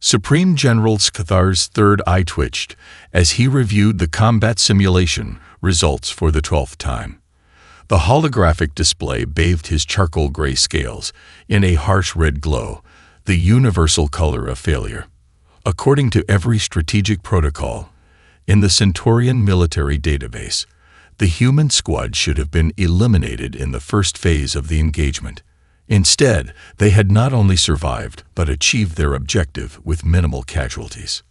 Supreme General Skathar's third eye twitched as he reviewed the combat simulation results for the 12th time. The holographic display bathed his charcoal gray scales in a harsh red glow, the universal color of failure. According to every strategic protocol in the Centaurian military database, the human squad should have been eliminated in the first phase of the engagement. Instead, they had not only survived but achieved their objective with minimal casualties.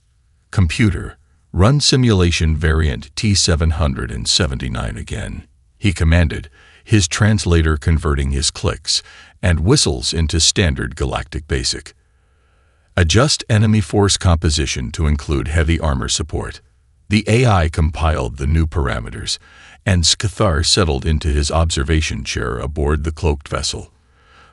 Computer, run simulation variant T779 again, he commanded, his translator converting his clicks and whistles into standard Galactic Basic. Adjust enemy force composition to include heavy armor support. The AI compiled the new parameters, and Skathar settled into his observation chair aboard the cloaked vessel.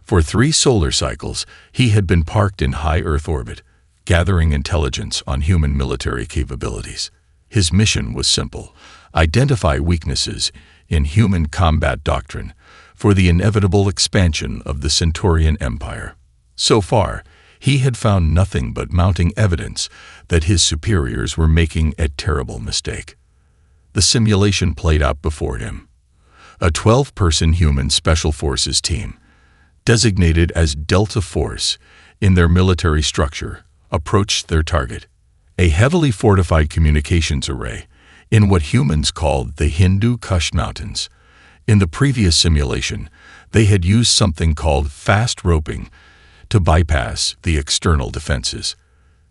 For 3 solar cycles, he had been parked in high Earth orbit, gathering intelligence on human military capabilities. His mission was simple: identify weaknesses in human combat doctrine for the inevitable expansion of the Centaurian Empire. So far, he had found nothing but mounting evidence that his superiors were making a terrible mistake. The simulation played out before him. A 12-person human special forces team, designated as Delta Force in their military structure, approached their target, a heavily fortified communications array in what humans called the Hindu Kush Mountains. In the previous simulation, they had used something called fast roping to bypass the external defenses.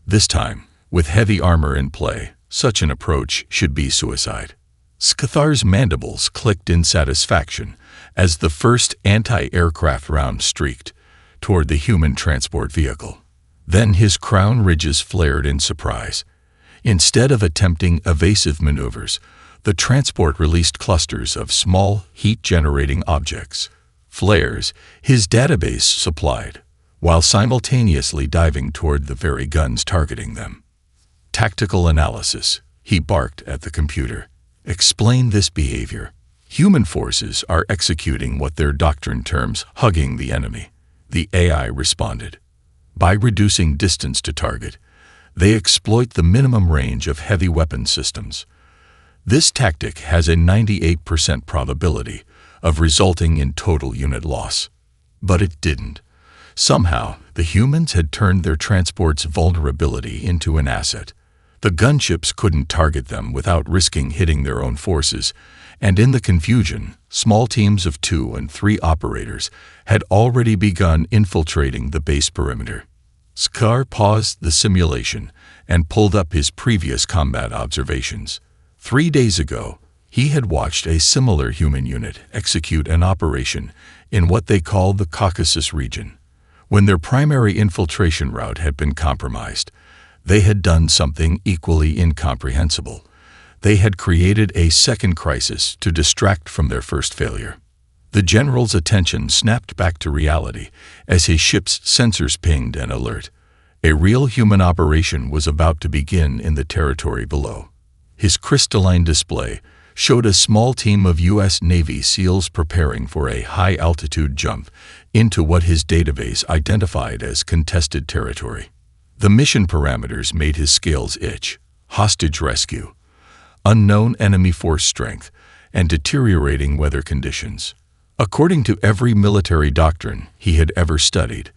This time, with heavy armor in play, such an approach should be suicide. Skathar's mandibles clicked in satisfaction as the first anti-aircraft round streaked toward the human transport vehicle. Then his crown ridges flared in surprise. Instead of attempting evasive maneuvers, the transport released clusters of small, heat-generating objects, flares his database supplied, while simultaneously diving toward the very guns targeting them. Tactical analysis, he barked at the computer. Explain this behavior. Human forces are executing what their doctrine terms hugging the enemy, the AI responded. By reducing distance to target, they exploit the minimum range of heavy weapon systems. This tactic has a 98% probability of resulting in total unit loss. But it didn't. Somehow, the humans had turned their transport's vulnerability into an asset. The gunships couldn't target them without risking hitting their own forces, and in the confusion, small teams of 2 and 3 operators had already begun infiltrating the base perimeter. Skathar paused the simulation and pulled up his previous combat observations. 3 days ago, he had watched a similar human unit execute an operation in what they call the Caucasus region. When their primary infiltration route had been compromised, they had done something equally incomprehensible. They had created a second crisis to distract from their first failure. The general's attention snapped back to reality as his ship's sensors pinged an alert. A real human operation was about to begin in the territory below. His crystalline display showed a small team of U.S. Navy SEALs preparing for a high-altitude jump into what his database identified as contested territory. The mission parameters made his scales itch: hostage rescue, unknown enemy force strength, and deteriorating weather conditions. According to every military doctrine he had ever studied,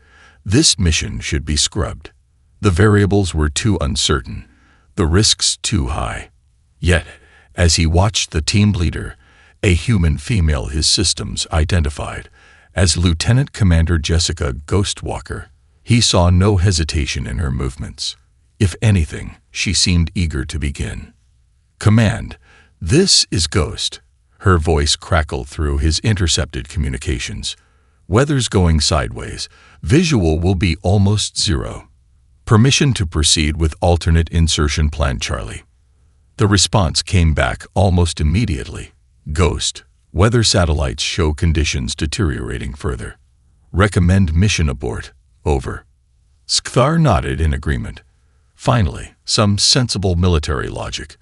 this mission should be scrubbed. The variables were too uncertain, the risks too high. Yet, as he watched the team leader, a human female his systems identified as Lieutenant Commander Jessica Ghostwalker, he saw no hesitation in her movements. If anything, she seemed eager to begin. "Command, this is Ghost." Her voice crackled through his intercepted communications. "Weather's going sideways. Visual will be almost 0. Permission to proceed with alternate insertion plan, Charlie." The response came back almost immediately. "Ghost, weather satellites show conditions deteriorating further. Recommend mission abort. Over." Skathar nodded in agreement. Finally, some sensible military logic.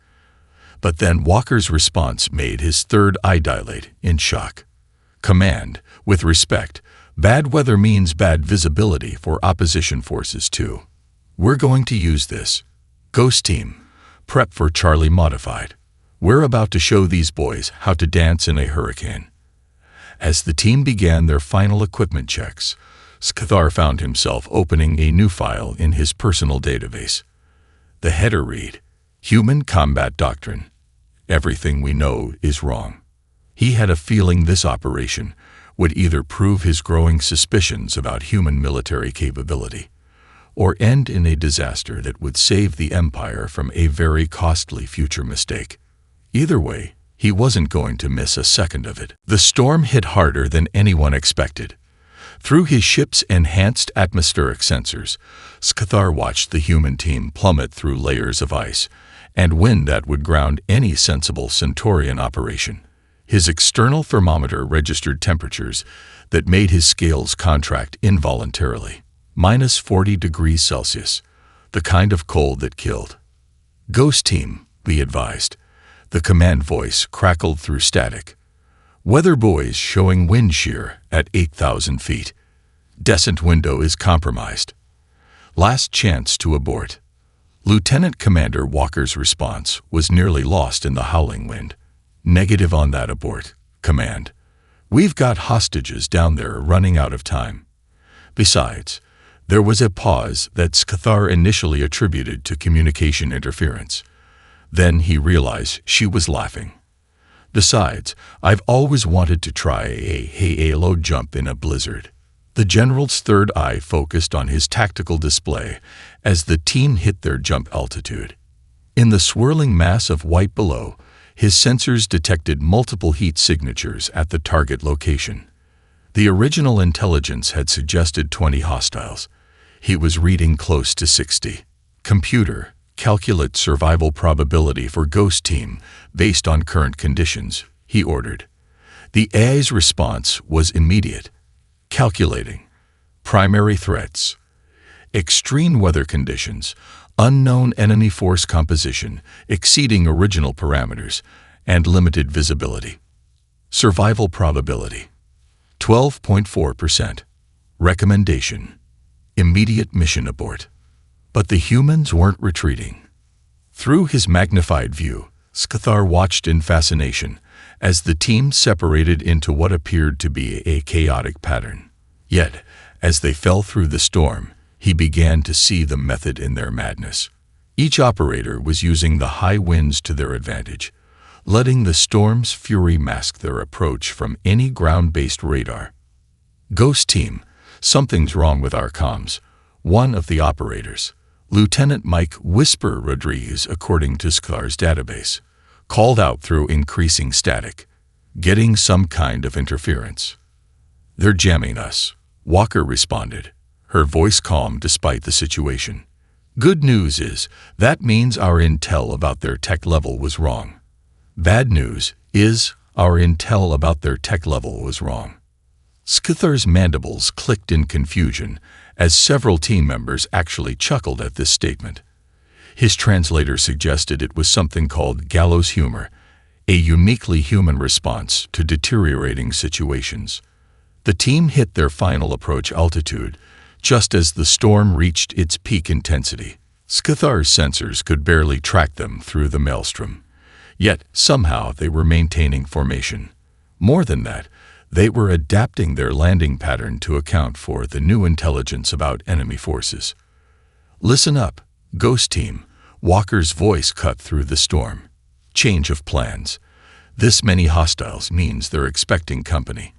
But then Walker's response made his third eye dilate in shock. "Command, with respect, bad weather means bad visibility for opposition forces too. We're going to use this. Ghost Team, prep for Charlie Modified. We're about to show these boys how to dance in a hurricane. As the team began their final equipment checks, Scathar found himself opening a new file in his personal database. The header read, Human Combat Doctrine. Everything we know is wrong. He had a feeling this operation would either prove his growing suspicions about human military capability, or end in a disaster that would save the Empire from a very costly future mistake. Either way, he wasn't going to miss a second of it. The storm hit harder than anyone expected. Through his ship's enhanced atmospheric sensors, Scathar watched the human team plummet through layers of ice and wind that would ground any sensible Centaurian operation. His external thermometer registered temperatures that made his scales contract involuntarily. -40 degrees Celsius, the kind of cold that killed. Ghost Team, be advised. The command voice crackled through static. Weather buoys showing wind shear at 8,000 feet. Descent window is compromised. Last chance to abort. Lieutenant Commander Walker's response was nearly lost in the howling wind. Negative on that abort, Command. We've got hostages down there running out of time. Besides, there was a pause that Scathar initially attributed to communication interference. Then he realized she was laughing. Besides, I've always wanted to try a halo jump in a blizzard. The general's third eye focused on his tactical display as the team hit their jump altitude. In the swirling mass of white below, his sensors detected multiple heat signatures at the target location. The original intelligence had suggested 20 hostiles. He was reading close to 60. Computer, calculate survival probability for Ghost Team based on current conditions, he ordered. The AI's response was immediate. Calculating. Primary threats. Extreme weather conditions, unknown enemy force composition exceeding original parameters, and limited visibility. Survival probability. 12.4%. Recommendation. Immediate mission abort. But the humans weren't retreating. Through his magnified view, Scathar watched in fascination as the team separated into what appeared to be a chaotic pattern. Yet, as they fell through the storm, he began to see the method in their madness. Each operator was using the high winds to their advantage, letting the storm's fury mask their approach from any ground-based radar. Ghost Team, something's wrong with our comms. One of the operators, Lieutenant Mike Whisper Rodriguez, according to Scathar's database, called out through increasing static, getting some kind of interference. They're jamming us, Walker responded, her voice calm despite the situation. Good news is, that means our intel about their tech level was wrong. Bad news is, our intel about their tech level was wrong. Scathar's mandibles clicked in confusion as several team members actually chuckled at this statement. His translator suggested it was something called gallows humor, a uniquely human response to deteriorating situations. The team hit their final approach altitude just as the storm reached its peak intensity. Scathar's sensors could barely track them through the maelstrom. Yet, somehow, they were maintaining formation. More than that, they were adapting their landing pattern to account for the new intelligence about enemy forces. Listen up, Ghost Team, Walker's voice cut through the storm. Change of plans. This many hostiles means they're expecting company.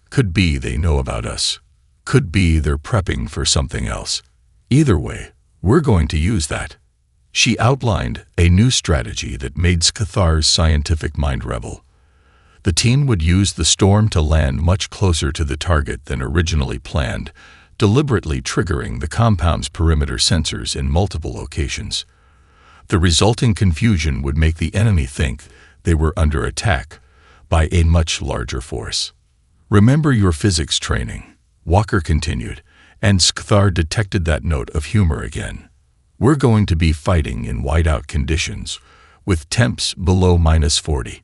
Could be they know about us. Could be they're prepping for something else. Either way, we're going to use that. She outlined a new strategy that made Scathar's scientific mind rebel. The team would use the storm to land much closer to the target than originally planned, deliberately triggering the compound's perimeter sensors in multiple locations. The resulting confusion would make the enemy think they were under attack by a much larger force. Remember your physics training, Walker continued, and Scathar detected that note of humor again. We're going to be fighting in whiteout conditions, with temps below -40.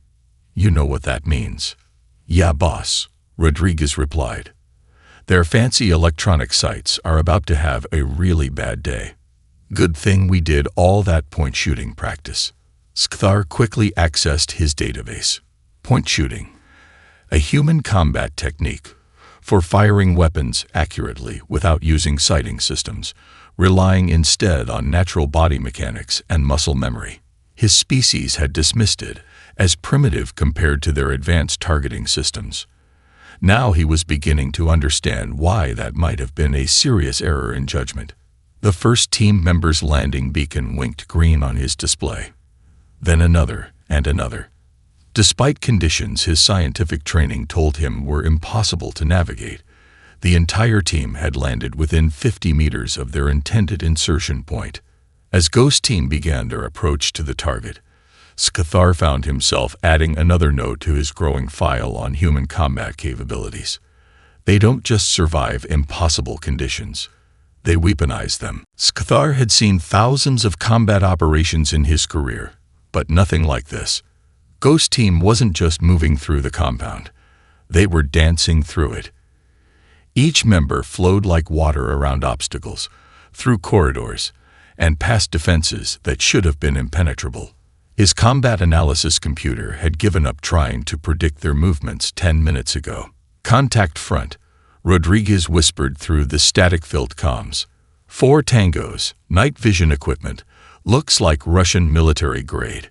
You know what that means. Yeah, boss, Rodriguez replied. Their fancy electronic sites are about to have a really bad day. Good thing we did all that point shooting practice. Skthar quickly accessed his database. Point shooting, a human combat technique for firing weapons accurately without using sighting systems, relying instead on natural body mechanics and muscle memory. His species had dismissed it as primitive compared to their advanced targeting systems. Now he was beginning to understand why that might have been a serious error in judgment. The first team member's landing beacon winked green on his display. Then another and another. Despite conditions his scientific training told him were impossible to navigate, the entire team had landed within 50 meters of their intended insertion point. As Ghost Team began their approach to the target, Skthar found himself adding another node to his growing file on human combat capabilities. They don't just survive impossible conditions, they weaponize them. Skthar had seen thousands of combat operations in his career, but nothing like this. Ghost Team wasn't just moving through the compound, they were dancing through it. Each member flowed like water around obstacles, through corridors, and past defenses that should have been impenetrable. His combat analysis computer had given up trying to predict their movements 10 minutes ago. Contact front, Rodriguez whispered through the static-filled comms. 4 tangos, night vision equipment, looks like Russian military grade.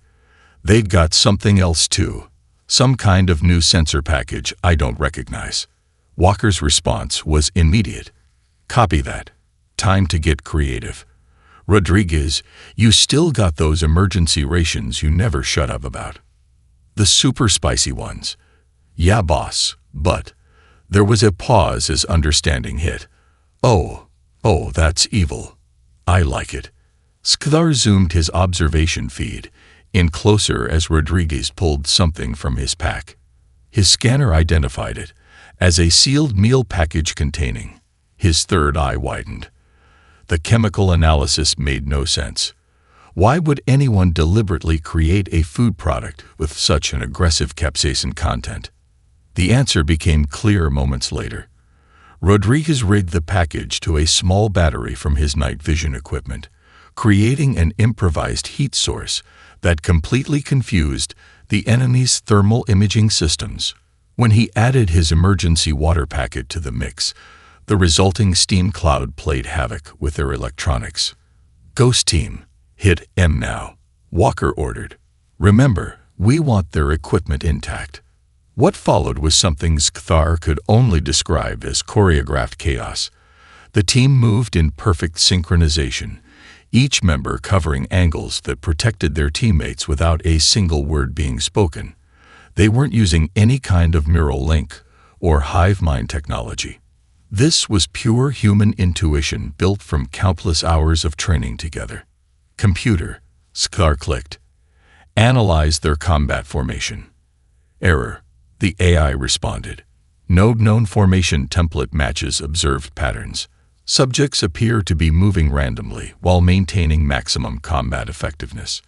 They've got something else too, some kind of new sensor package I don't recognize. Walker's response was immediate. Copy that. Time to get creative. Rodriguez, you still got those emergency rations you never shut up about. The super spicy ones. Yeah, boss, but... There was a pause as understanding hit. Oh, that's evil. I like it. Skthar zoomed his observation feed in closer as Rodriguez pulled something from his pack. His scanner identified it as a sealed meal package containing. His third eye widened. The chemical analysis made no sense. Why would anyone deliberately create a food product with such an aggressive capsaicin content? The answer became clear moments later. Rodriguez rigged the package to a small battery from his night vision equipment, creating an improvised heat source that completely confused the enemy's thermal imaging systems. When he added his emergency water packet to the mix, the resulting steam cloud played havoc with their electronics. Ghost Team, hit M now, Walker ordered. Remember, we want their equipment intact. What followed was something Skthar could only describe as choreographed chaos. The team moved in perfect synchronization, each member covering angles that protected their teammates without a single word being spoken. They weren't using any kind of neural link or hive mind technology. This was pure human intuition built from countless hours of training together. Computer, Skthar clicked. Analyze their combat formation. Error. The AI responded. No known formation template matches observed patterns. Subjects appear to be moving randomly while maintaining maximum combat effectiveness.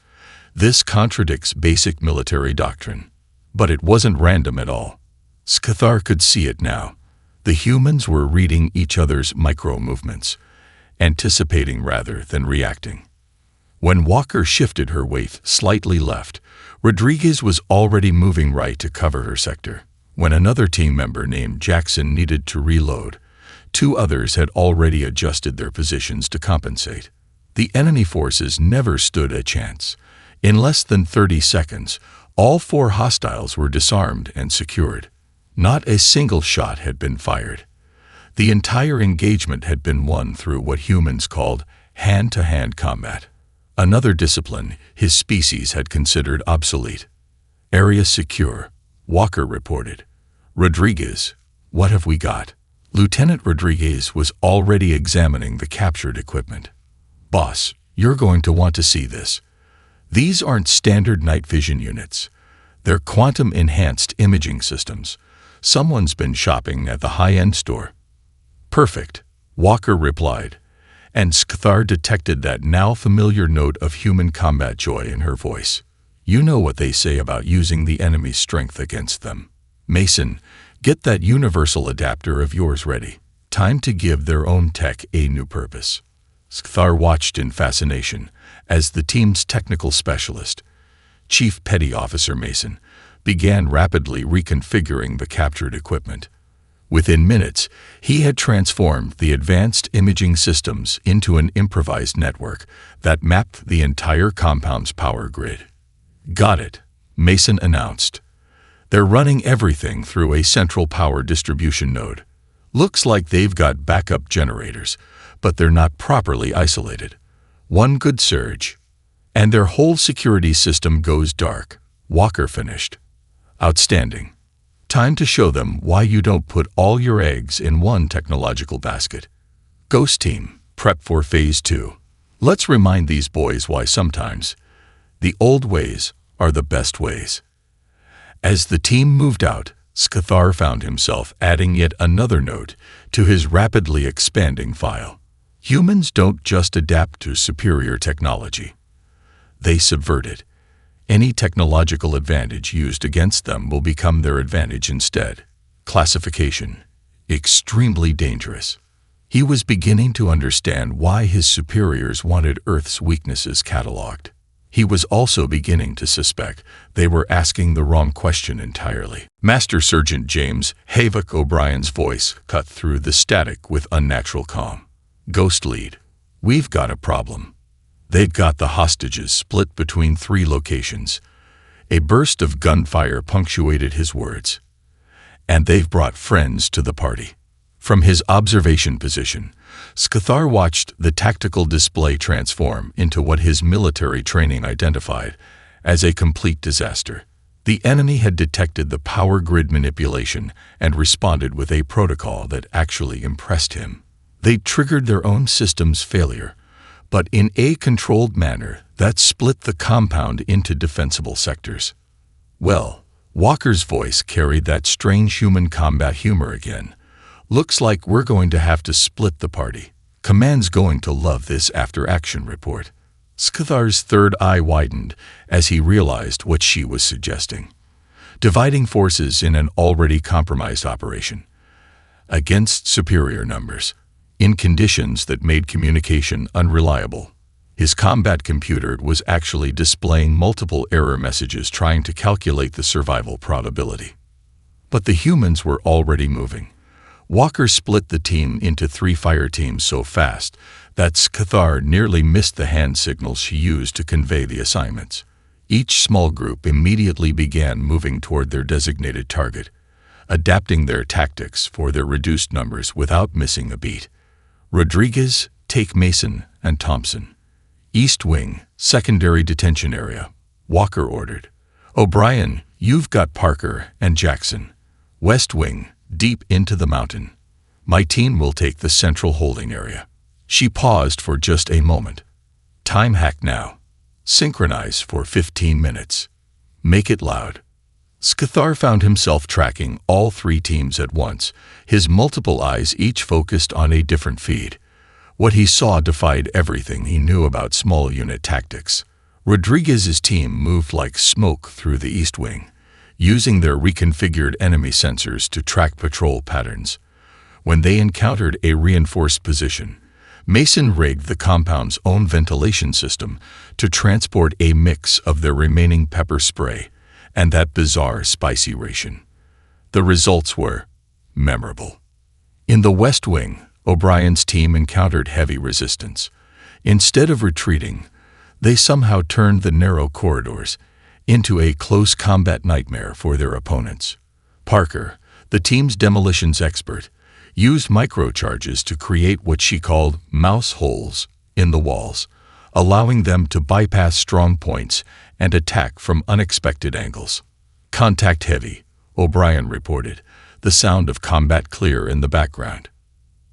This contradicts basic military doctrine. But it wasn't random at all. Skthar could see it now. The humans were reading each other's micro-movements, anticipating rather than reacting. When Walker shifted her weight slightly left, Rodriguez was already moving right to cover her sector. When another team member named Jackson needed to reload, 2 others had already adjusted their positions to compensate. The enemy forces never stood a chance. In less than 30 seconds, all 4 hostiles were disarmed and secured. Not a single shot had been fired. The entire engagement had been won through what humans called hand-to-hand combat. Another discipline his species had considered obsolete. Area secure, Walker reported. Rodriguez, what have we got? Lieutenant Rodriguez was already examining the captured equipment. Boss, you're going to want to see this. These aren't standard night vision units. They're quantum-enhanced imaging systems. Someone's been shopping at the high-end store. Perfect, Walker replied, and Skthar detected that now familiar note of human combat joy in her voice. You know what they say about using the enemy's strength against them. Mason, get that universal adapter of yours ready. Time to give their own tech a new purpose. Scathar watched in fascination as the team's technical specialist, Chief Petty Officer Mason, began rapidly reconfiguring the captured equipment. Within minutes, he had transformed the advanced imaging systems into an improvised network that mapped the entire compound's power grid. "Got it," Mason announced. "They're running everything through a central power distribution node. Looks like they've got backup generators, but they're not properly isolated. One good surge, and their whole security system goes dark," Walker finished. "Outstanding. Time to show them why you don't put all your eggs in one technological basket. Ghost Team, prep for Phase 2. Let's remind these boys why sometimes the old ways are the best ways." As the team moved out, Scathar found himself adding yet another note to his rapidly expanding file. Humans don't just adapt to superior technology. They subvert it. Any technological advantage used against them will become their advantage instead. Classification: extremely dangerous. He was beginning to understand why his superiors wanted Earth's weaknesses cataloged. He was also beginning to suspect they were asking the wrong question entirely. Master Sergeant James Havoc O'Brien's voice cut through the static with unnatural calm. "Ghost Lead, we've got a problem. They've got the hostages split between 3 locations." A burst of gunfire punctuated his words. "And they've brought friends to the party." From his observation position, Scathar watched the tactical display transform into what his military training identified as a complete disaster. The enemy had detected the power grid manipulation and responded with a protocol that actually impressed him. They triggered their own system's failure, but in a controlled manner that split the compound into defensible sectors. "Well," Walker's voice carried that strange human combat humor again. "Looks like we're going to have to split the party. Command's going to love this after-action report." Scathar's third eye widened as he realized what she was suggesting. Dividing forces in an already compromised operation against superior numbers, in conditions that made communication unreliable. His combat computer was actually displaying multiple error messages trying to calculate the survival probability. But the humans were already moving. Walker split the team into 3 fire teams so fast that Scathar nearly missed the hand signals she used to convey the assignments. Each small group immediately began moving toward their designated target, adapting their tactics for their reduced numbers without missing a beat. "Rodriguez, take Mason and Thompson. East Wing, secondary detention area," Walker ordered. "O'Brien, you've got Parker and Jackson. West Wing, deep into the mountain. My team will take the central holding area." She paused for just a moment. "Time hack now. Synchronize for 15 minutes. Make it loud." Scathar found himself tracking all 3 teams at once, his multiple eyes each focused on a different feed. What he saw defied everything he knew about small unit tactics. Rodriguez's team moved like smoke through the East Wing, using their reconfigured enemy sensors to track patrol patterns. When they encountered a reinforced position, Mason rigged the compound's own ventilation system to transport a mix of their remaining pepper spray and that bizarre spicy ration. The results were memorable. In the West Wing, O'Brien's team encountered heavy resistance. Instead of retreating, they somehow turned the narrow corridors into a close combat nightmare for their opponents. Parker, the team's demolitions expert, used microcharges to create what she called mouse holes in the walls, allowing them to bypass strong points and attack from unexpected angles. "Contact heavy," O'Brien reported, the sound of combat clear in the background.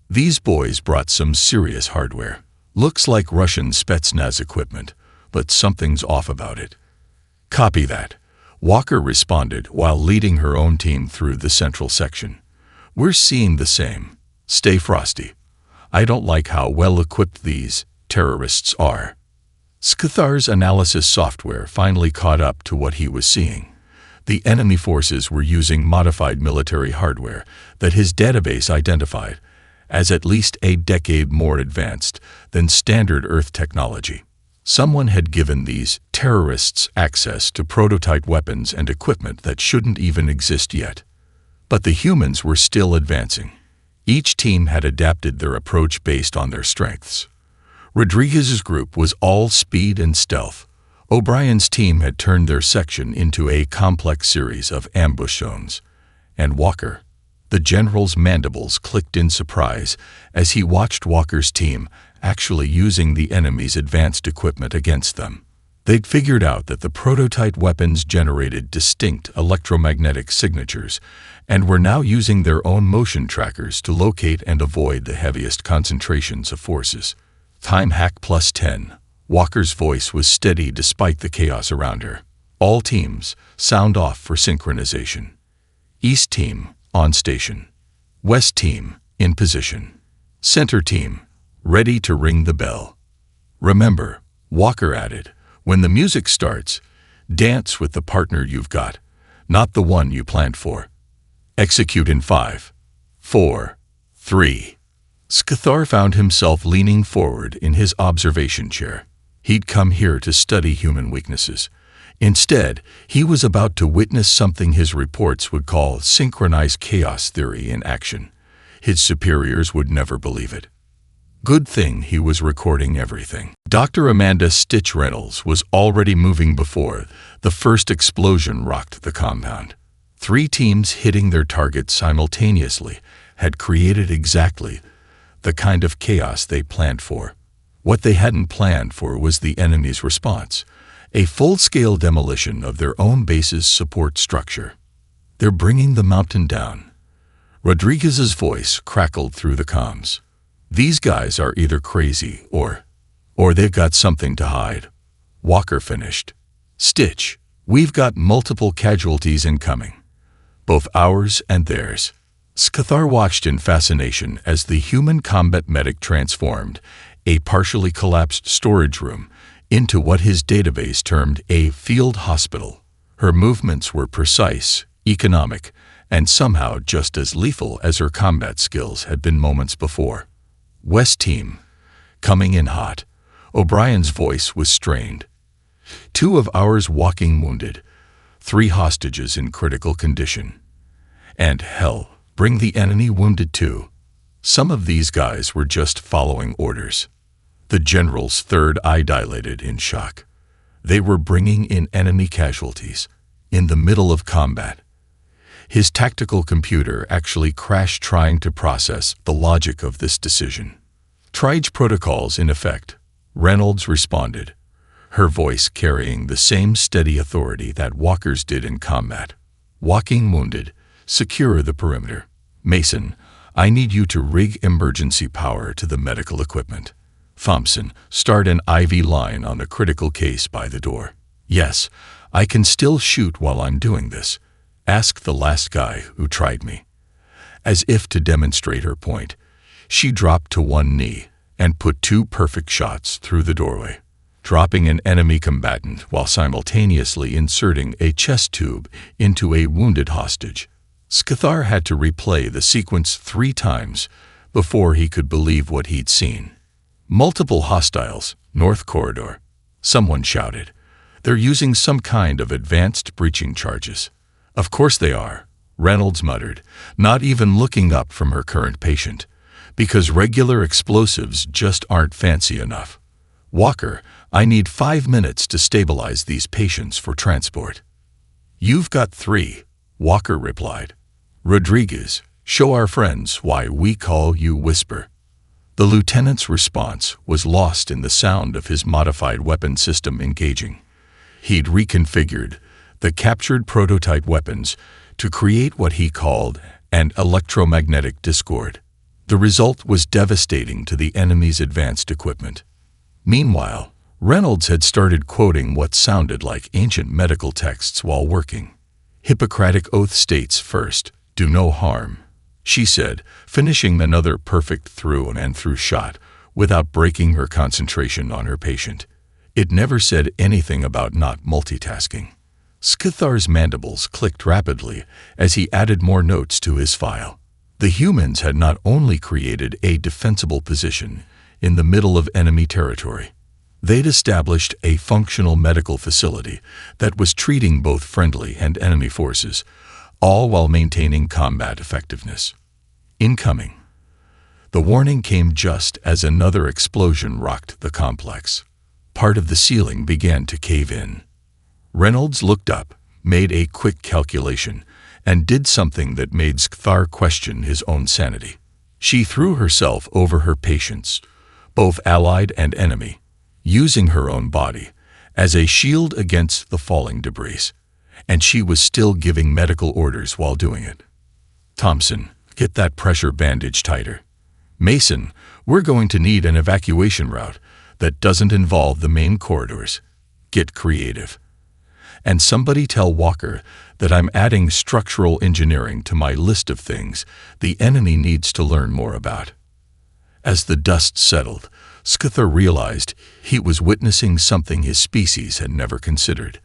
"These boys brought some serious hardware. Looks like Russian Spetsnaz equipment, but something's off about it." "Copy that," Walker responded while leading her own team through the central section. "We're seeing the same. Stay frosty. I don't like how well-equipped these terrorists are." Scathar's analysis software finally caught up to what he was seeing. The enemy forces were using modified military hardware that his database identified as at least a decade more advanced than standard Earth technology. Someone had given these terrorists access to prototype weapons and equipment that shouldn't even exist yet. But the humans were still advancing. Each team had adapted their approach based on their strengths. Rodriguez's group was all speed and stealth. O'Brien's team had turned their section into a complex series of ambush zones. And Walker, the general's mandibles clicked in surprise as he watched Walker's team actually using the enemy's advanced equipment against them. They'd figured out that the prototype weapons generated distinct electromagnetic signatures and were now using their own motion trackers to locate and avoid the heaviest concentrations of forces. Time hack +10. Walker's voice was steady despite the chaos around her. All teams, sound off for synchronization. East team, on station. West team, in position. Center team, ready to ring the bell. Remember, Walker added, when the music starts, dance with the partner you've got, not the one you planned for. Execute in 5, 4, 3. Scathar found himself leaning forward in his observation chair. He'd come here to study human weaknesses. Instead, he was about to witness something his reports would call synchronized chaos theory in action. His superiors would never believe it. Good thing he was recording everything. Dr. Amanda Stitch Reynolds was already moving before the first explosion rocked the compound. 3 teams hitting their targets simultaneously had created exactly the kind of chaos they planned for. What they hadn't planned for was the enemy's response, a full-scale demolition of their own base's support structure. They're bringing the mountain down. Rodriguez's voice crackled through the comms. These guys are either crazy or they've got something to hide. Walker finished. Stitch, we've got multiple casualties incoming. Both ours and theirs. Scathar watched in fascination as the human combat medic transformed a partially collapsed storage room into what his database termed a field hospital. Her movements were precise, economic, and somehow just as lethal as her combat skills had been moments before. West team, coming in hot. O'Brien's voice was strained. 2 of ours walking wounded, 3 hostages in critical condition. And hell, bring the enemy wounded too. Some of these guys were just following orders. The general's third eye dilated in shock. They were bringing in enemy casualties, in the middle of combat. His tactical computer actually crashed trying to process the logic of this decision. Triage protocols in effect, Reynolds responded, her voice carrying the same steady authority that Walker's did in combat. Walking wounded, secure the perimeter. Mason, I need you to rig emergency power to the medical equipment. Thompson, start an IV line on the critical case by the door. Yes, I can still shoot while I'm doing this. Ask the last guy who tried me. As if to demonstrate her point, she dropped to one knee and put 2 perfect shots through the doorway, dropping an enemy combatant while simultaneously inserting a chest tube into a wounded hostage. Scathar had to replay the sequence 3 times before he could believe what he'd seen. Multiple hostiles, North Corridor. Someone shouted. They're using some kind of advanced breaching charges. Of course they are, Reynolds muttered, not even looking up from her current patient, because regular explosives just aren't fancy enough. Walker, I need 5 minutes to stabilize these patients for transport. You've got 3, Walker replied. Rodriguez, show our friends why we call you Whisper. The lieutenant's response was lost in the sound of his modified weapon system engaging. He'd reconfigured the captured prototype weapons to create what he called an electromagnetic discord. The result was devastating to the enemy's advanced equipment. Meanwhile, Reynolds had started quoting what sounded like ancient medical texts while working. Hippocratic Oath states first, do no harm, she said, finishing another perfect through and through shot without breaking her concentration on her patient. It never said anything about not multitasking. Scathar's mandibles clicked rapidly as he added more notes to his file. The humans had not only created a defensible position in the middle of enemy territory, they'd established a functional medical facility that was treating both friendly and enemy forces, all while maintaining combat effectiveness. Incoming. The warning came just as another explosion rocked the complex. Part of the ceiling began to cave in. Reynolds looked up, made a quick calculation, and did something that made Scathar question his own sanity. She threw herself over her patients, both allied and enemy, using her own body as a shield against the falling debris, and she was still giving medical orders while doing it. Thompson, get that pressure bandage tighter. Mason, we're going to need an evacuation route that doesn't involve the main corridors. Get creative. And somebody tell Walker that I'm adding structural engineering to my list of things the enemy needs to learn more about. As the dust settled, Scathar realized he was witnessing something his species had never considered: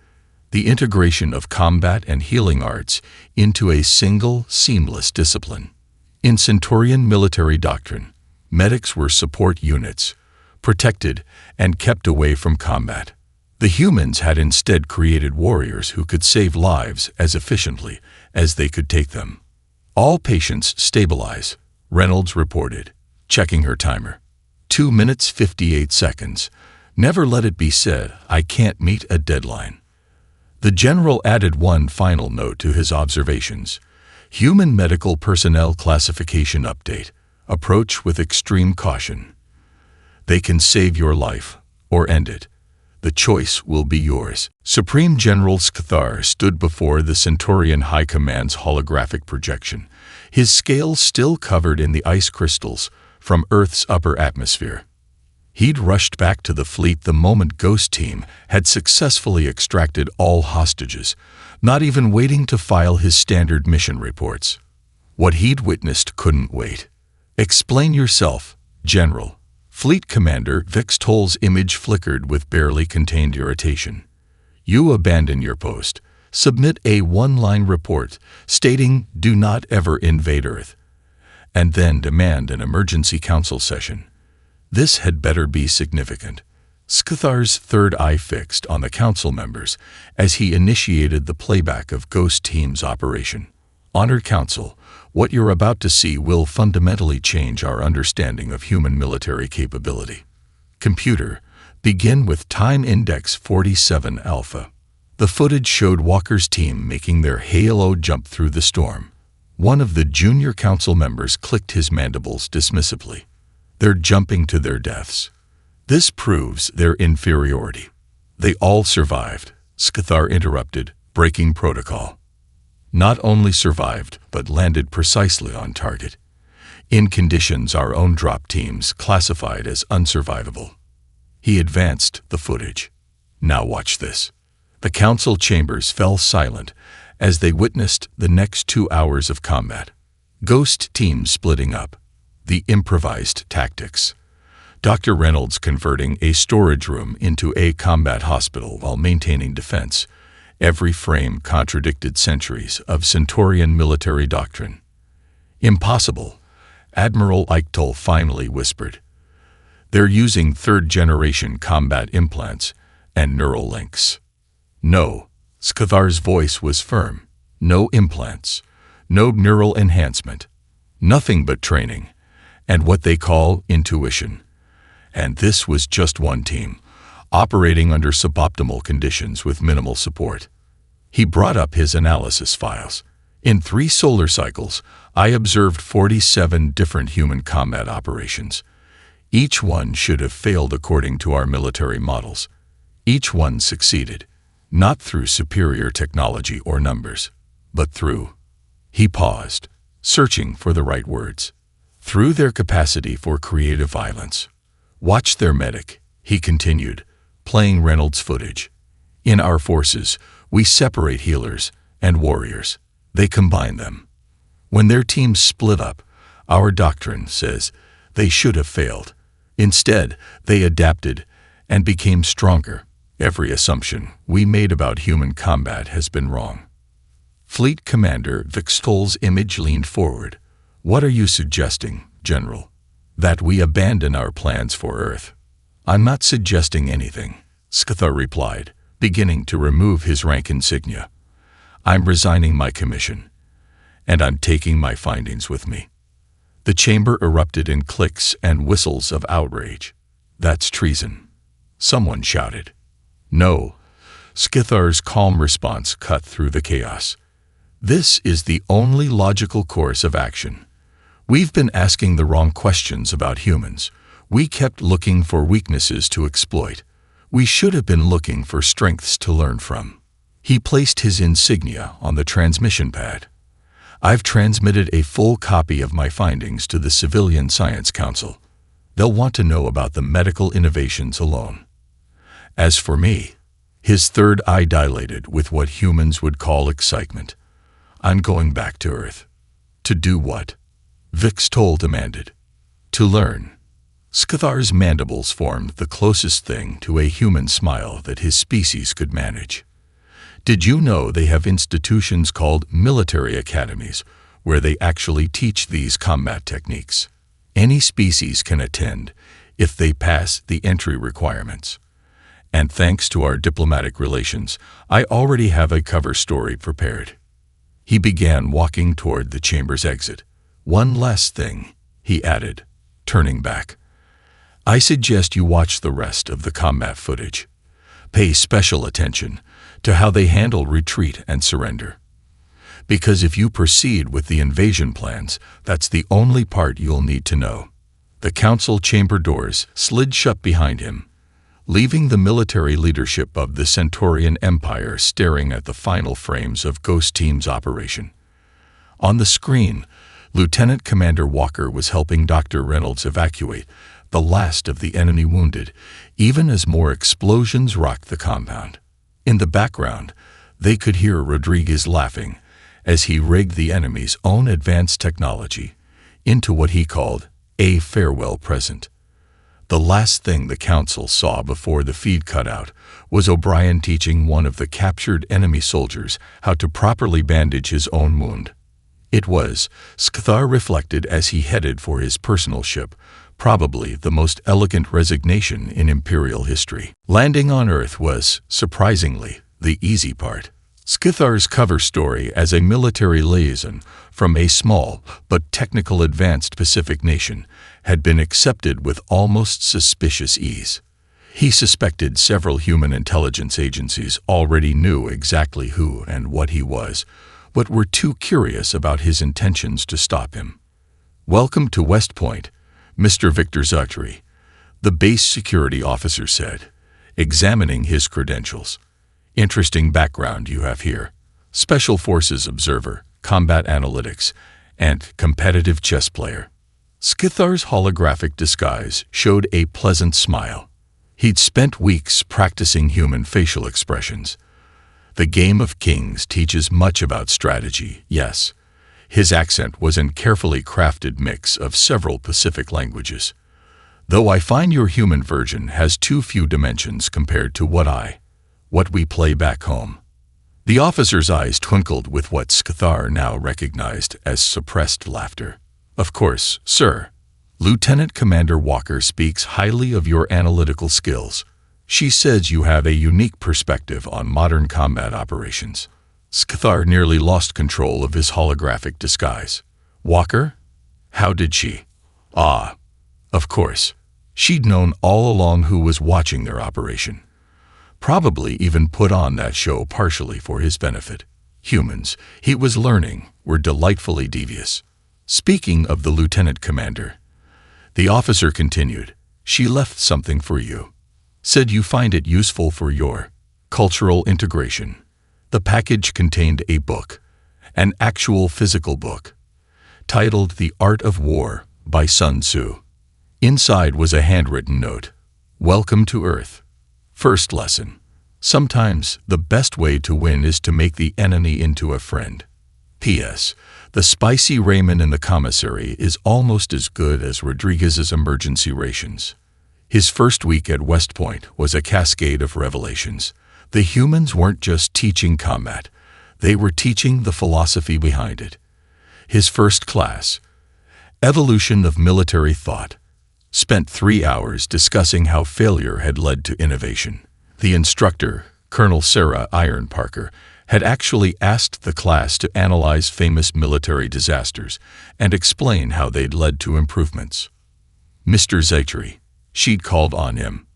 the integration of combat and healing arts into a single, seamless discipline. In Centaurian military doctrine, medics were support units, protected and kept away from combat. The humans had instead created warriors who could save lives as efficiently as they could take them. All patients stabilize, Reynolds reported, checking her timer. 2 minutes 58 seconds. Never let it be said, I can't meet a deadline. The general added one final note to his observations. Human medical personnel classification update. Approach with extreme caution. They can save your life or end it. The choice will be yours. Supreme General Scathar stood before the Centaurian High Command's holographic projection, his scales still covered in the ice crystals from Earth's upper atmosphere. He'd rushed back to the fleet the moment Ghost Team had successfully extracted all hostages, not even waiting to file his standard mission reports. What he'd witnessed couldn't wait. Explain yourself, General. Fleet Commander Vix Toll's image flickered with barely contained irritation. You abandon your post. Submit a one-line report stating do not ever invade Earth, and then demand an emergency council session. This had better be significant. Scathar's third eye fixed on the council members as he initiated the playback of Ghost Team's operation. Honored Council, what you're about to see will fundamentally change our understanding of human military capability. Computer, begin with Time Index 47 Alpha. The footage showed Walker's team making their halo jump through the storm. One of the junior council members clicked his mandibles dismissively. They're jumping to their deaths. This proves their inferiority. They all survived, Scathar interrupted, breaking protocol. Not only survived, but landed precisely on target, in conditions our own drop teams classified as unsurvivable. He advanced the footage. Now watch this. The council chambers fell silent as they witnessed the next 2 hours of combat. Ghost teams splitting up. The improvised tactics. Dr. Reynolds converting a storage room into a combat hospital while maintaining defense. Every frame contradicted centuries of Centaurian military doctrine. Impossible, Admiral Eichtoll finally whispered. They're using third-generation combat implants and neural links. No, Scathar's voice was firm. No implants, no neural enhancement, nothing but training, and what they call intuition. And this was just one team, operating under suboptimal conditions with minimal support. He brought up his analysis files. In 3 solar cycles, I observed 47 different human combat operations. Each one should have failed according to our military models. Each one succeeded, not through superior technology or numbers, but through— He paused, searching for the right words. Through their capacity for creative violence. Watch their medic, he continued, playing Reynolds' footage. In our forces, we separate healers and warriors. They combine them. When their teams split up, our doctrine says they should have failed. Instead, they adapted and became stronger. Every assumption we made about human combat has been wrong. Fleet Commander Vix Toll's image leaned forward, What are you suggesting, General? That we abandon our plans for Earth? I'm not suggesting anything, Scathar replied, beginning to remove his rank insignia. I'm resigning my commission, and I'm taking my findings with me. The chamber erupted in clicks and whistles of outrage. That's treason, someone shouted. No, Scathar's calm response cut through the chaos. This is the only logical course of action. We've been asking the wrong questions about humans. We kept looking for weaknesses to exploit. We should have been looking for strengths to learn from. He placed his insignia on the transmission pad. I've transmitted a full copy of my findings to the Civilian Science Council. They'll want to know about the medical innovations alone. As for me, his third eye dilated with what humans would call excitement. I'm going back to Earth. To do what? Vix Toll demanded. To learn. Scathar's mandibles formed the closest thing to a human smile that his species could manage. Did you know they have institutions called military academies where they actually teach these combat techniques? Any species can attend if they pass the entry requirements. And thanks to our diplomatic relations, I already have a cover story prepared. He began walking toward the chamber's exit. One last thing, he added, turning back. I suggest you watch the rest of the combat footage. Pay special attention to how they handle retreat and surrender. Because if you proceed with the invasion plans, that's the only part you'll need to know. The council chamber doors slid shut behind him, leaving the military leadership of the Centaurian Empire staring at the final frames of Ghost Team's operation. On the screen, Lieutenant Commander Walker was helping Dr. Reynolds evacuate the last of the enemy wounded, even as more explosions rocked the compound. In the background, they could hear Rodriguez laughing as he rigged the enemy's own advanced technology into what he called a farewell present. The last thing the council saw before the feed cut out was O'Brien teaching one of the captured enemy soldiers how to properly bandage his own wound. It was, Scathar reflected as he headed for his personal ship, probably the most elegant resignation in Imperial history. Landing on Earth was, surprisingly, the easy part. Scathar's cover story as a military liaison from a small but technical advanced Pacific nation had been accepted with almost suspicious ease. He suspected several human intelligence agencies already knew exactly who and what he was, but were too curious about his intentions to stop him. Welcome to West Point, Mr. Victor Zutry, the base security officer said, examining his credentials. Interesting background you have here. Special Forces observer, combat analytics, and competitive chess player. Scathar's holographic disguise showed a pleasant smile. He'd spent weeks practicing human facial expressions. The Game of Kings teaches much about strategy, yes. His accent was a carefully crafted mix of several Pacific languages. Though I find your human version has too few dimensions compared to what we play back home. The officer's eyes twinkled with what Scathar now recognized as suppressed laughter. Of course, sir. Lieutenant Commander Walker speaks highly of your analytical skills. She says you have a unique perspective on modern combat operations. Scathar nearly lost control of his holographic disguise. Walker? How did she? Ah, of course. She'd known all along who was watching their operation. Probably even put on that show partially for his benefit. Humans, he was learning, were delightfully devious. Speaking of the lieutenant commander, the officer continued, she left something for you. Said you find it useful for your cultural integration. The package contained a book, an actual physical book, titled The Art of War by Sun Tzu. Inside was a handwritten note. Welcome to Earth. First lesson. Sometimes the best way to win is to make the enemy into a friend. P.S. The spicy ramen in the commissary is almost as good as Rodriguez's emergency rations. His first week at West Point was a cascade of revelations. The humans weren't just teaching combat. They were teaching the philosophy behind it. His first class, Evolution of Military Thought. Spent 3 hours discussing how failure had led to innovation. The instructor, Colonel Sarah Iron Parker, had actually asked the class to analyze famous military disasters and explain how they'd led to improvements. Mr. Zaitri, she'd called on him.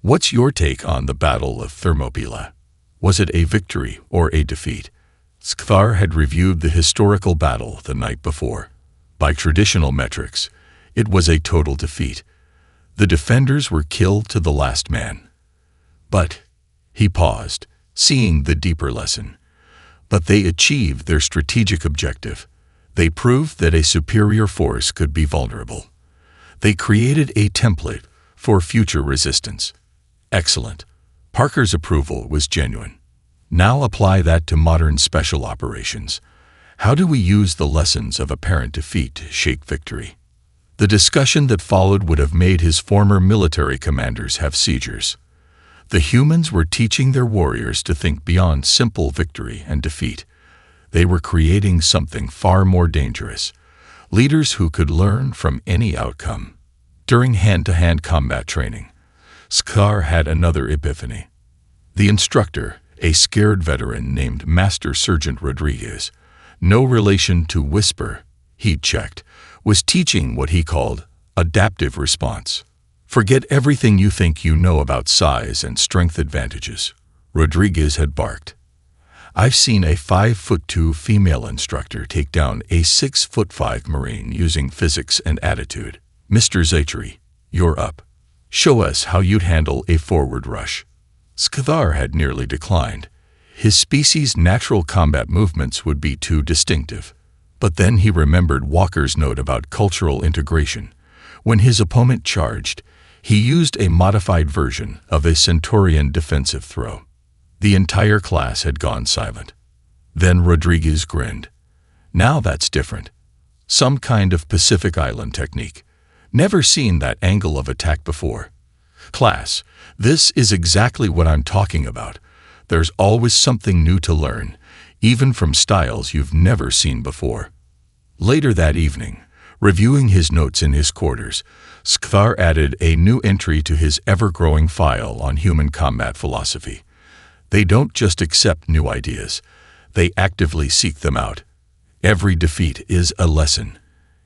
What's your take on the Battle of Thermopylae? Was it a victory or a defeat? Skthar had reviewed the historical battle the night before. By traditional metrics, it was a total defeat. The defenders were killed to the last man. But, he paused, seeing the deeper lesson. But they achieved their strategic objective. They proved that a superior force could be vulnerable. They created a template for future resistance. Excellent. Parker's approval was genuine. Now apply that to modern special operations. How do we use the lessons of apparent defeat to shape victory? The discussion that followed would have made his former military commanders have seizures. The humans were teaching their warriors to think beyond simple victory and defeat. They were creating something far more dangerous. Leaders who could learn from any outcome. During hand-to-hand combat training, Skthar had another epiphany. The instructor, a scared veteran named Master Sergeant Rodriguez, no relation to Whisper, he'd checked, was teaching what he called adaptive response. Forget everything you think you know about size and strength advantages, Rodriguez had barked. I've seen a 5'2" female instructor take down a 6'5" Marine using physics and attitude. Mr. Zaitri, you're up. Show us how you'd handle a forward rush. Skthar had nearly declined. His species' natural combat movements would be too distinctive. But then he remembered Walker's note about cultural integration. When his opponent charged, he used a modified version of a Centaurian defensive throw. The entire class had gone silent. Then Rodriguez grinned. Now that's different. Some kind of Pacific Island technique. Never seen that angle of attack before. Class, this is exactly what I'm talking about. There's always something new to learn, even from styles you've never seen before. Later that evening, reviewing his notes in his quarters, Skthar added a new entry to his ever-growing file on human combat philosophy. They don't just accept new ideas, they actively seek them out. Every defeat is a lesson.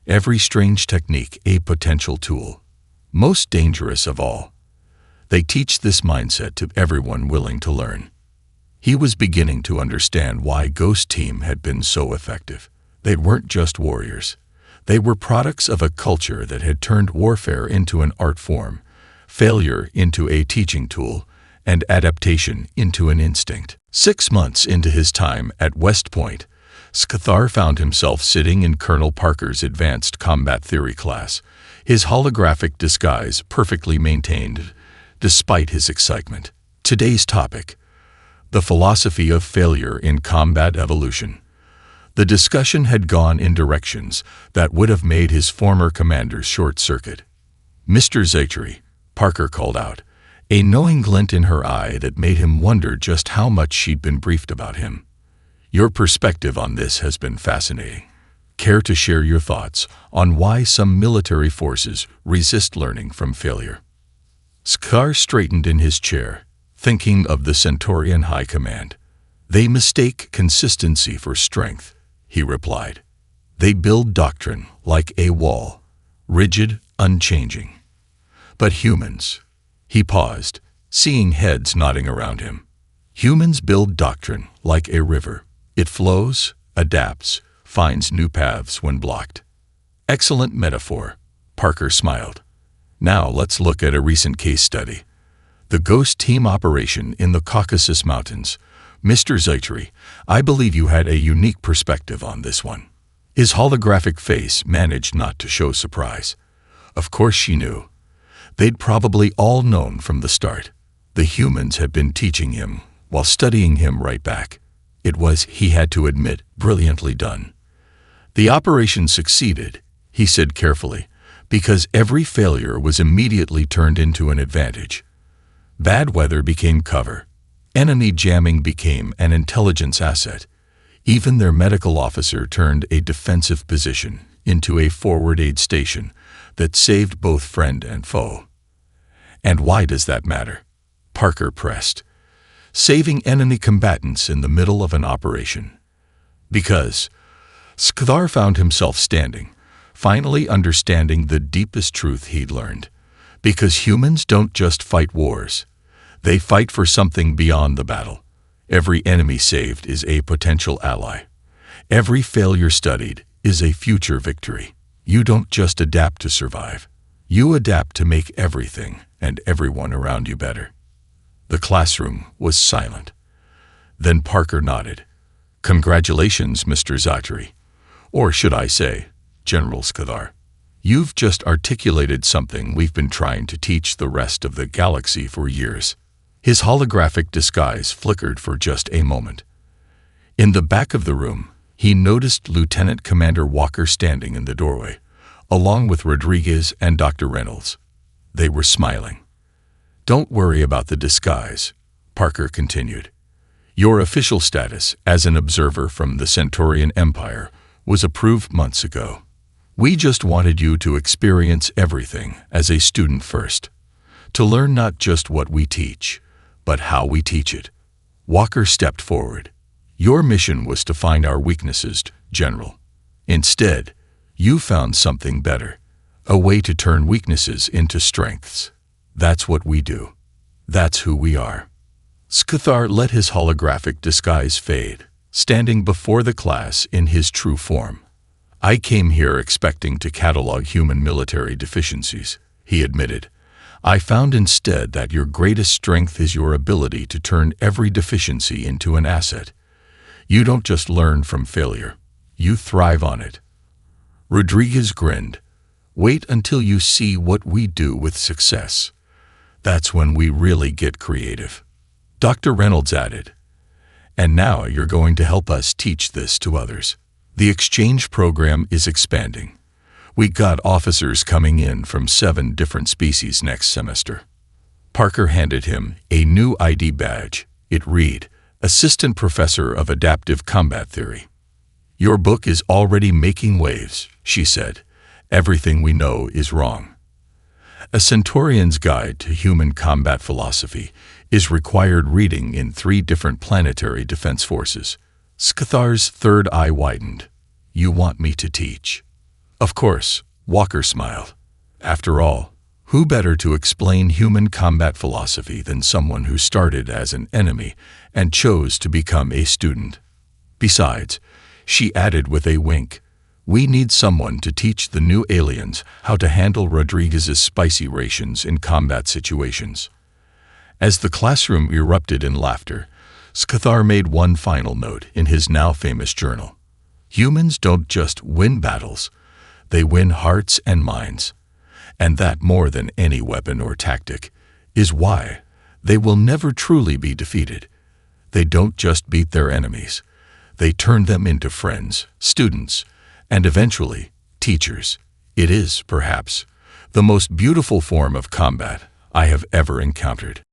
Every strange technique a potential tool. Most dangerous of all. They teach this mindset to everyone willing to learn. He was beginning to understand why Ghost Team had been so effective. They weren't just warriors. They were products of a culture that had turned warfare into an art form, failure into a teaching tool, and adaptation into an instinct. 6 months into his time at West Point, Skthar found himself sitting in Colonel Parker's advanced combat theory class, his holographic disguise perfectly maintained, despite his excitement. Today's topic: the philosophy of failure in combat evolution. The discussion had gone in directions that would have made his former commanders short-circuit. Mr. Zaitri, Parker called out, a knowing glint in her eye that made him wonder just how much she'd been briefed about him. Your perspective on this has been fascinating. Care to share your thoughts on why some military forces resist learning from failure? Skthar straightened in his chair, thinking of the Centaurian High Command. They mistake consistency for strength, he replied. They build doctrine like a wall, rigid, unchanging. But humans, he paused, seeing heads nodding around him. Humans build doctrine like a river. It flows, adapts, finds new paths when blocked. Excellent metaphor, Parker smiled. Now let's look at a recent case study. The Ghost Team operation in the Caucasus Mountains. Mr. Zaitri, I believe you had a unique perspective on this one. His holographic face managed not to show surprise. Of course she knew. They'd probably all known from the start. The humans had been teaching him, while studying him right back. It was, he had to admit, brilliantly done. The operation succeeded, he said carefully, because every failure was immediately turned into an advantage. Bad weather became cover. Enemy jamming became an intelligence asset. Even their medical officer turned a defensive position into a forward aid station that saved both friend and foe. And why does that matter? Parker pressed. Saving enemy combatants in the middle of an operation. Because Skthar found himself standing, finally understanding the deepest truth he'd learned. Because humans don't just fight wars. They fight for something beyond the battle. Every enemy saved is a potential ally. Every failure studied is a future victory. You don't just adapt to survive. You adapt to make everything and everyone around you better. The classroom was silent. Then Parker nodded. Congratulations, Mr. Zatri. Or should I say, General Skthar. You've just articulated something we've been trying to teach the rest of the galaxy for years. His holographic disguise flickered for just a moment. In the back of the room, he noticed Lieutenant Commander Walker standing in the doorway, along with Rodriguez and Dr. Reynolds. They were smiling. Don't worry about the disguise, Parker continued. Your official status as an observer from the Centaurian Empire was approved months ago. We just wanted you to experience everything as a student first, to learn not just what we teach, but how we teach it. Walker stepped forward. Your mission was to find our weaknesses, General. Instead, you found something better, a way to turn weaknesses into strengths. That's what we do. That's who we are. Skthar let his holographic disguise fade, standing before the class in his true form. I came here expecting to catalog human military deficiencies, he admitted. I found instead that your greatest strength is your ability to turn every deficiency into an asset. You don't just learn from failure, you thrive on it. Rodriguez grinned. Wait until you see what we do with success. That's when we really get creative. Dr. Reynolds added, and now you're going to help us teach this to others. The exchange program is expanding. We got officers coming in from 7 different species next semester. Parker handed him a new ID badge. It read, Assistant Professor of Adaptive Combat Theory. Your book is already making waves, she said. Everything we know is wrong. A Centaurian's Guide to Human Combat Philosophy is required reading in 3 different planetary defense forces. Skathar's third eye widened. You want me to teach? Of course, Walker smiled. After all, who better to explain human combat philosophy than someone who started as an enemy and chose to become a student? Besides, she added with a wink, we need someone to teach the new aliens how to handle Rodriguez's spicy rations in combat situations. As the classroom erupted in laughter, Skthar made one final note in his now famous journal. Humans don't just win battles, they win hearts and minds. And that more than any weapon or tactic is why they will never truly be defeated. They don't just beat their enemies, they turn them into friends, students, and eventually teachers. It is, perhaps, the most beautiful form of combat I have ever encountered.